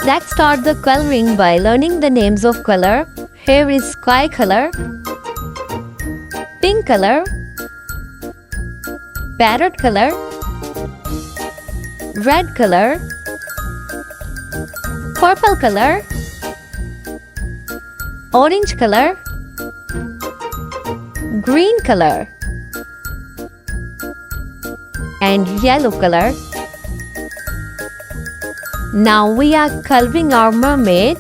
Let's start the coloring by learning the names of color. Here is sky color, pink color, parrot color, red color, purple color, orange color, green color, and yellow color. Now we are coloring our mermaid.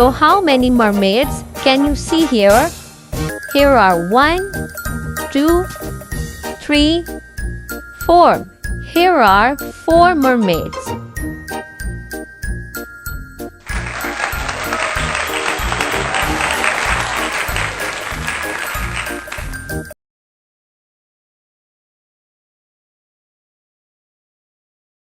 So how many mermaids can you see here? Here are 1, 2, 3, 4. Here are 4 mermaids.